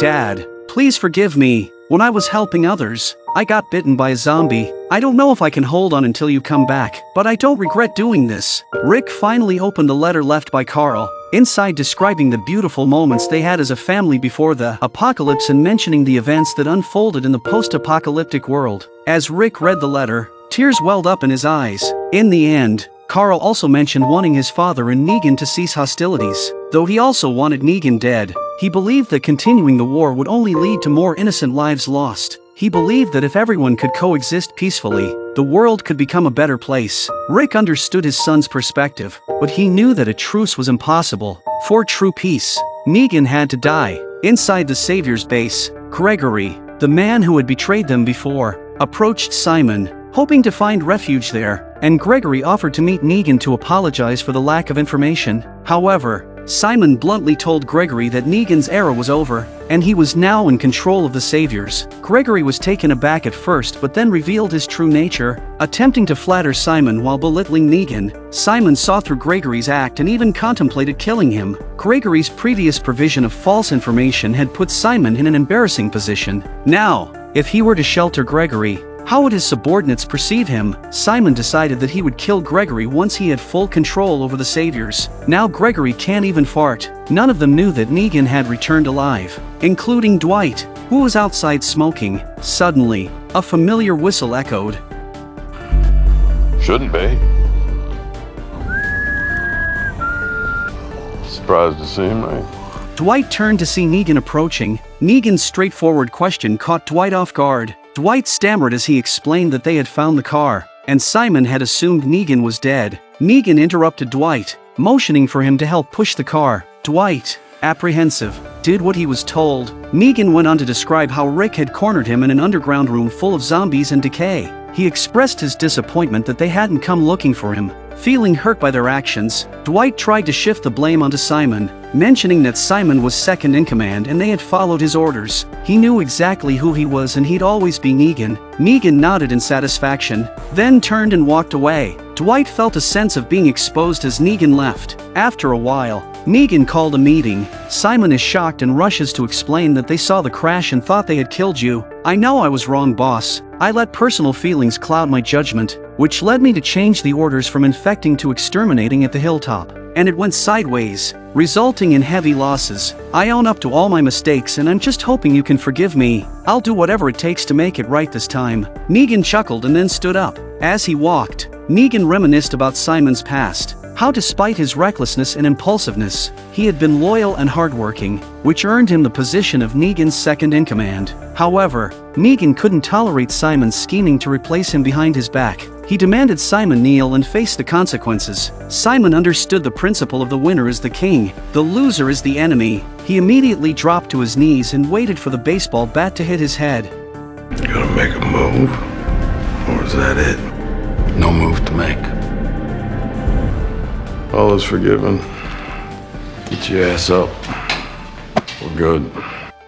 Dad, please forgive me. When I was helping others, I got bitten by a zombie. I don't know if I can hold on until you come back, but I don't regret doing this. Rick finally opened the letter left by Carl, inside describing the beautiful moments they had as a family before the apocalypse and mentioning the events that unfolded in the post-apocalyptic world. As Rick read the letter, tears welled up in his eyes. In the end, Carl also mentioned wanting his father and Negan to cease hostilities. Though he also wanted Negan dead, he believed that continuing the war would only lead to more innocent lives lost. He believed that if everyone could coexist peacefully, the world could become a better place. Rick understood his son's perspective, but he knew that a truce was impossible. For true peace, Negan had to die. Inside the Savior's base, Gregory, the man who had betrayed them before, approached Simon, hoping to find refuge there, and Gregory offered to meet Negan to apologize for the lack of information. However, Simon bluntly told Gregory that Negan's era was over, and he was now in control of the Saviors. Gregory was taken aback at first but then revealed his true nature, attempting to flatter Simon while belittling Negan. Simon saw through Gregory's act and even contemplated killing him. Gregory's previous provision of false information had put Simon in an embarrassing position. Now, if he were to shelter Gregory, how would his subordinates perceive him? Simon decided that he would kill Gregory once he had full control over the Saviors. Now Gregory can't even fart. None of them knew that Negan had returned alive, including Dwight, who was outside smoking. Suddenly, a familiar whistle echoed. Shouldn't be. Surprised to see me. Dwight turned to see Negan approaching. Negan's straightforward question caught Dwight off guard. Dwight stammered as he explained that they had found the car, and Simon had assumed Negan was dead. Negan interrupted Dwight, motioning for him to help push the car. Dwight, apprehensive, did what he was told. Negan went on to describe how Rick had cornered him in an underground room full of zombies and decay. He expressed his disappointment that they hadn't come looking for him. Feeling hurt by their actions, Dwight tried to shift the blame onto Simon, mentioning that Simon was second in command and they had followed his orders. He knew exactly who he was and he'd always be Negan. Negan nodded in satisfaction, then turned and walked away. Dwight felt a sense of being exposed as Negan left. After a while, Negan called a meeting. Simon is shocked and rushes to explain that they saw the crash and thought they had killed you. I know I was wrong, boss. I let personal feelings cloud my judgment, which led me to change the orders from infecting to exterminating at the hilltop. And it went sideways, resulting in heavy losses. I own up to all my mistakes and I'm just hoping you can forgive me. I'll do whatever it takes to make it right this time. Negan chuckled and then stood up. As he walked, Negan reminisced about Simon's past. How despite his recklessness and impulsiveness, he had been loyal and hardworking, which earned him the position of Negan's second-in-command. However, Negan couldn't tolerate Simon's scheming to replace him behind his back. He demanded Simon kneel and face the consequences. Simon understood the principle of the winner is the king, the loser is the enemy. He immediately dropped to his knees and waited for the baseball bat to hit his head. You gonna make a move? Or is that it? No move to make. All is forgiven. Get your ass up. We're good.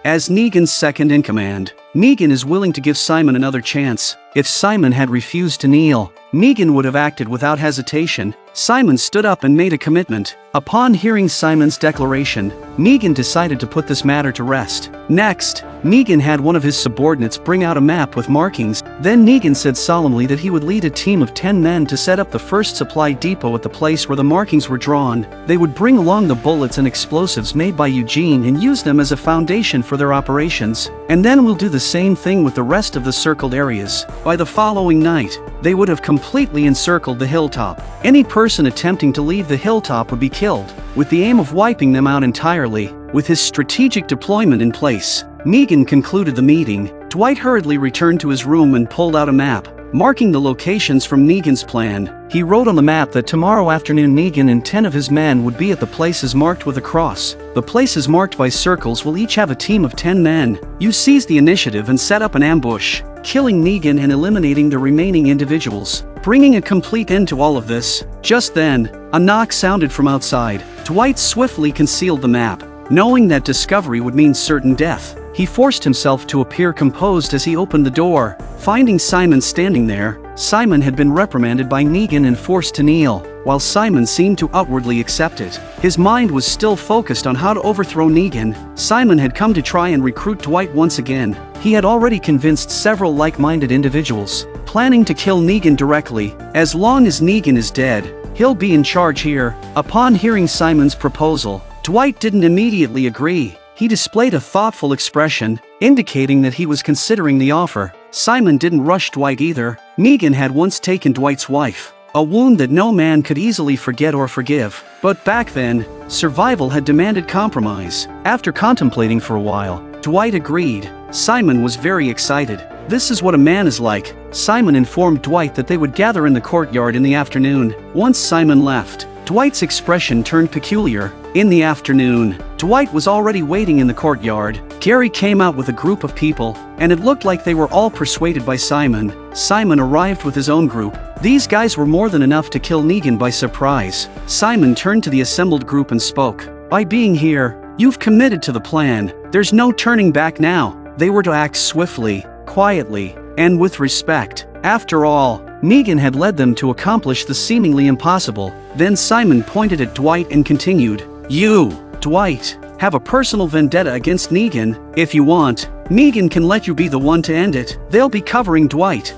As Negan's second-in-command, Negan is willing to give Simon another chance. If Simon had refused to kneel, Negan would have acted without hesitation. Simon stood up and made a commitment. Upon hearing Simon's declaration, Negan decided to put this matter to rest. Next, Negan had one of his subordinates bring out a map with markings. Then Negan said solemnly that he would lead a team of 10 men to set up the first supply depot at the place where the markings were drawn. They would bring along the bullets and explosives made by Eugene and use them as a foundation for their operations. And then we'll do the same thing with the rest of the circled areas. By the following night, they would have completely encircled the hilltop. Any person attempting to leave the hilltop would be killed, with the aim of wiping them out entirely. With his strategic deployment in place, Negan concluded the meeting. Dwight hurriedly returned to his room and pulled out a map, marking the locations from Negan's plan. He wrote on the map that tomorrow afternoon Negan and 10 of his men would be at the places marked with a cross. The places marked by circles will each have a team of 10 men. You seize the initiative and set up an ambush, killing Negan and eliminating the remaining individuals, bringing a complete end to all of this. Just then, a knock sounded from outside. Dwight swiftly concealed the map, knowing that discovery would mean certain death. He forced himself to appear composed as he opened the door. Finding Simon standing there, Simon had been reprimanded by Negan and forced to kneel, while Simon seemed to outwardly accept it. His mind was still focused on how to overthrow Negan. Simon had come to try and recruit Dwight once again. He had already convinced several like-minded individuals, planning to kill Negan directly. As long as Negan is dead, he'll be in charge here. Upon hearing Simon's proposal, Dwight didn't immediately agree. He displayed a thoughtful expression, indicating that he was considering the offer. Simon didn't rush Dwight either. Negan had once taken Dwight's wife, a wound that no man could easily forget or forgive. But back then, survival had demanded compromise. After contemplating for a while, Dwight agreed. Simon was very excited. This is what a man is like. Simon informed Dwight that they would gather in the courtyard in the afternoon. Once Simon left, Dwight's expression turned peculiar. In the afternoon, Dwight was already waiting in the courtyard. Gary came out with a group of people, and it looked like they were all persuaded by Simon. Simon arrived with his own group. These guys were more than enough to kill Negan by surprise. Simon turned to the assembled group and spoke. By being here, you've committed to the plan. There's no turning back now. They were to act swiftly, quietly, and with respect. After all, Negan had led them to accomplish the seemingly impossible. Then Simon pointed at Dwight and continued, "You, Dwight, have a personal vendetta against Negan. If you want, Negan can let you be the one to end it. They'll be covering Dwight."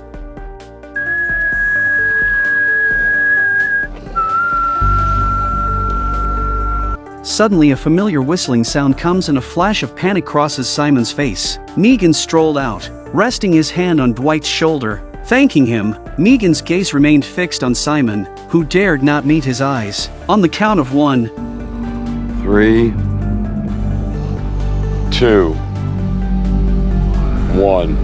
Suddenly a familiar whistling sound comes and a flash of panic crosses Simon's face. Negan strolled out, resting his hand on Dwight's shoulder. Thanking him, Negan's gaze remained fixed on Simon, who dared not meet his eyes. On the count of 1, 3, 2, 1.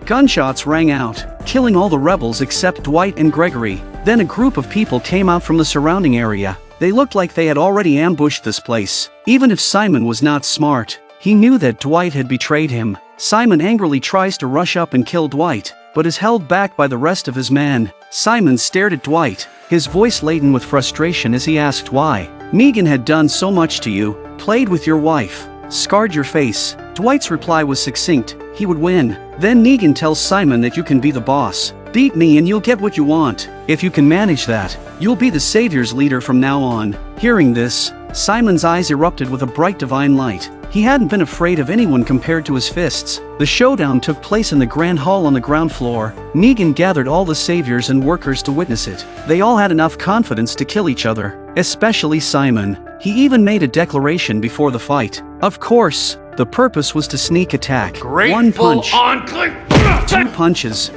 gunshots rang out, killing all the rebels except Dwight and Gregory. Then a group of people came out from the surrounding area. They looked like they had already ambushed this place. Even if Simon was not smart, he knew that Dwight had betrayed him. Simon angrily tries to rush up and kill Dwight, but is held back by the rest of his men. Simon stared at Dwight, his voice laden with frustration as he asked why. Negan had done so much to you, played with your wife, scarred your face. Dwight's reply was succinct. He would win. Then Negan tells Simon that you can be the boss. Beat me and you'll get what you want. If you can manage that, you'll be the Savior's leader from now on. Hearing this, Simon's eyes erupted with a bright divine light. He hadn't been afraid of anyone compared to his fists. The showdown took place in the grand hall on the ground floor. Negan gathered all the saviors and workers to witness it. They all had enough confidence to kill each other, especially Simon. He even made a declaration before the fight. Of course, the purpose was to sneak attack. One punch, 2 punches.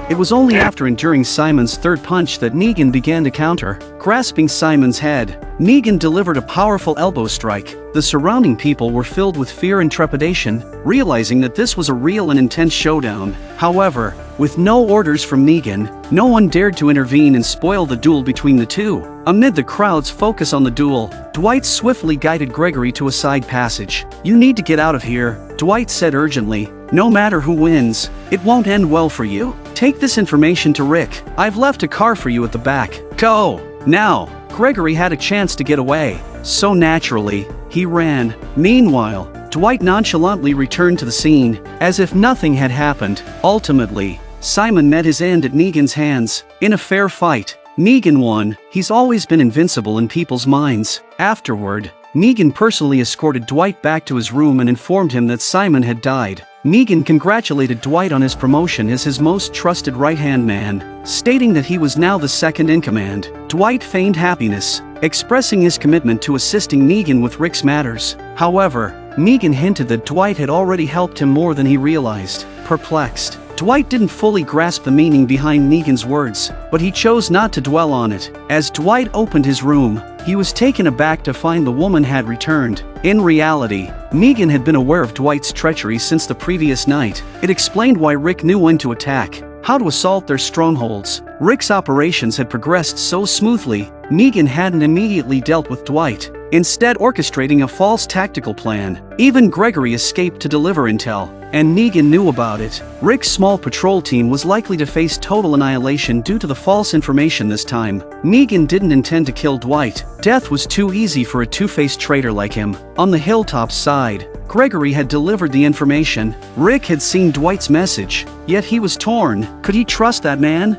It was only after enduring Simon's third punch that Negan began to counter. Grasping Simon's head, Negan delivered a powerful elbow strike. The surrounding people were filled with fear and trepidation, realizing that this was a real and intense showdown. However, with no orders from Negan, no one dared to intervene and spoil the duel between the two. Amid the crowd's focus on the duel, Dwight swiftly guided Gregory to a side passage. "You need to get out of here," Dwight said urgently. "No matter who wins, it won't end well for you. Take this information to Rick. I've left a car for you at the back. Go!" Now, Gregory had a chance to get away. So naturally, he ran. Meanwhile, Dwight nonchalantly returned to the scene, as if nothing had happened. Ultimately, Simon met his end at Negan's hands. In a fair fight, Negan won. He's always been invincible in people's minds. Afterward, Negan personally escorted Dwight back to his room and informed him that Simon had died. Negan congratulated Dwight on his promotion as his most trusted right-hand man, stating that he was now the second in command. Dwight feigned happiness, expressing his commitment to assisting Negan with Rick's matters. However, Negan hinted that Dwight had already helped him more than he realized. Perplexed, Dwight didn't fully grasp the meaning behind Negan's words, but he chose not to dwell on it. As Dwight opened his room, he was taken aback to find the woman had returned. In reality, Negan had been aware of Dwight's treachery since the previous night. It explained why Rick knew when to attack, how to assault their strongholds. Rick's operations had progressed so smoothly, Negan hadn't immediately dealt with Dwight. instead orchestrating a false tactical plan. Even Gregory escaped to deliver intel, and Negan knew about it. Rick's small patrol team was likely to face total annihilation due to the false information this time. Negan didn't intend to kill Dwight. Death was too easy for a two-faced traitor like him. On the hilltop side, Gregory had delivered the information. Rick had seen Dwight's message, yet he was torn. Could he trust that man?